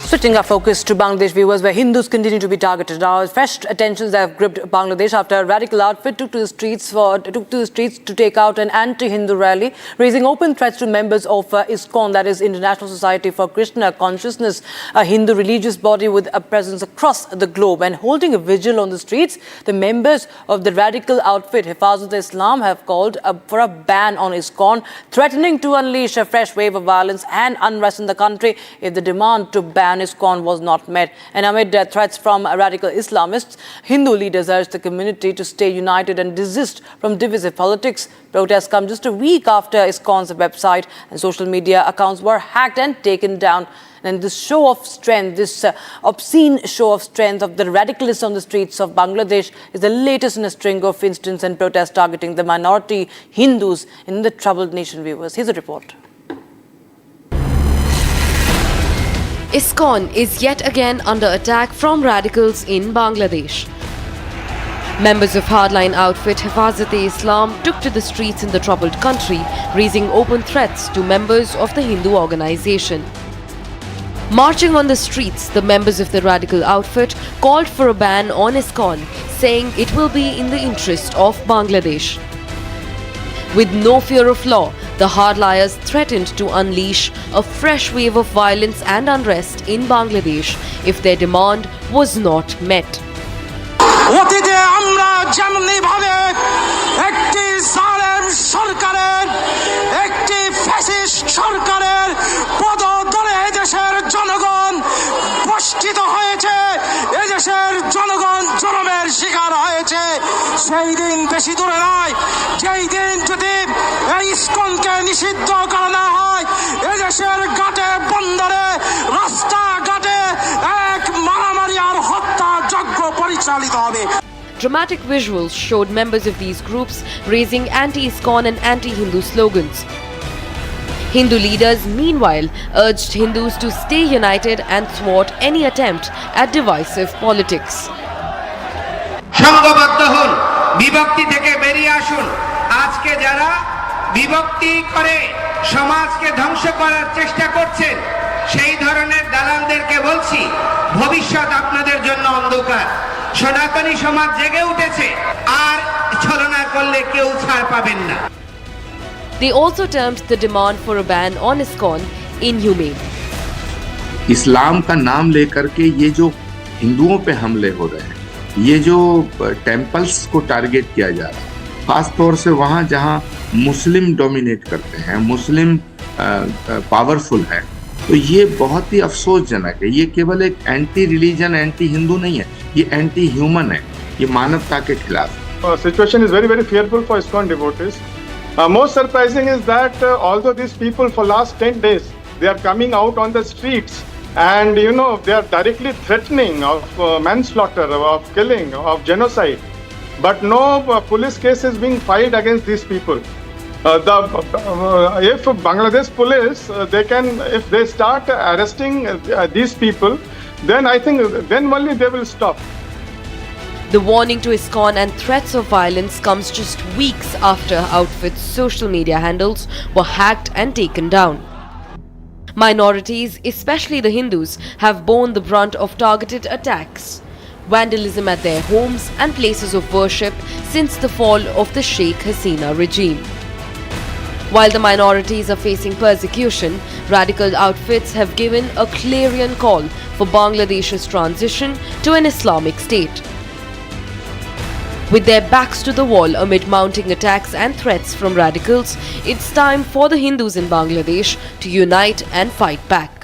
Switching our focus to Bangladesh, viewers, where Hindus continue to be targeted. Now, fresh attentions have gripped Bangladesh after a radical outfit took to the streets to take out an anti-Hindu rally, raising open threats to members of ISKCON, that is International Society for Krishna Consciousness, a Hindu religious body with a presence across the globe. And holding a vigil on the streets, the members of the radical outfit Hifazat-e-Islam have called for a ban on ISKCON, threatening to unleash a fresh wave of violence and unrest in the country if the demand to ban ISKCON was not met. And amid threats from radical Islamists, Hindu leaders urged the community to stay united and desist from divisive politics. Protests come just a week after ISKCON's website and social media accounts were hacked and taken down. And this show of strength, this obscene show of strength of the radicalists on the streets of Bangladesh is the latest in a string of incidents and protests targeting the minority Hindus in the troubled nation. Viewers, here's a report. ISKCON is yet again under attack from radicals in Bangladesh. Members of hardline outfit Hifazat-e-Islam took to the streets in the troubled country, raising open threats to members of the Hindu organization. Marching on the streets, the members of the radical outfit called for a ban on ISKCON, saying it will be in the interest of Bangladesh. With no fear of law, the hardliners threatened to unleash a fresh wave of violence and unrest in Bangladesh if their demand was not met. অতীতে আমরা যেমনি ভাবে একটি জালেম সরকারের একটি fascist সরকারের পদতলে এদেশের জনগণ বঞ্চিত হয়েছে, এদেশের জনগণ জনমের শিকার হয়েছে, সেই দিন বেশি দূরে নয় যেই দিন যদি এই ইসকনকে নিষিদ্ধ করা না হয়, এদেশের ঘাটে বন্দরে রাস্তাঘাটে এক মারামারি আর হত্যা যজ্ঞ পরিচালিত হবে। Dramatic visuals showed members of these groups raising anti-ISKCON and anti-Hindu slogans. Hindu leaders, meanwhile, urged Hindus to stay united and thwart any attempt at divisive politics. সংঘবদ্ধ হন, বিভক্তি থেকে বেরিয়ে আসুন। আজকে যারা বিভক্তি করে সমাজকে ধ্বংস করার চেষ্টা করছেন, সেই ধরনের দালালদেরকে বলছি, ভবিষ্যৎ আপনাদের জন্য অন্ধকার। সনাতনী সমাজ জেগে উঠেছে, আর ছলনা করলে কেউ ছাড় পাবেন না। They also termed the demand for a ban on ISKCON inhumane. इस्लाम का नाम लेकर के ये जो हिंदुओं पे हमले हो रहे हैं, ये जो टेम्पल्स को टारगेट किया जा रहा है, खास तौर से वहाँ जहाँ मुस्लिम डोमिनेट करते हैं, मुस्लिम पावरफुल है, तो ये बहुत ही अफसोसजनक है। ये केवल एक एंटी रिलीजन, एंटी हिंदू नहीं है, ये एंटी ह्यूमन है, ये मानवता के खिलाफ है। Situation is very fearful for ISKCON devotees. Most surprising is that although these people for last 10 days they are coming out on the streets and they are directly threatening of manslaughter, of killing, of genocide, but no police case is being filed against these people. If Bangladesh police if they start arresting these people, then I think then only they will stop. The warning to ISKCON and threats of violence comes just weeks after outfit's social media handles were hacked and taken down. Minorities, especially the Hindus, have borne the brunt of targeted attacks, vandalism at their homes and places of worship since the fall of the Sheikh Hasina regime. While the minorities are facing persecution, radical outfits have given a clarion call for Bangladesh's transition to an Islamic state. With their backs to the wall amid mounting attacks and threats from radicals, it's time for the Hindus in Bangladesh to unite and fight back.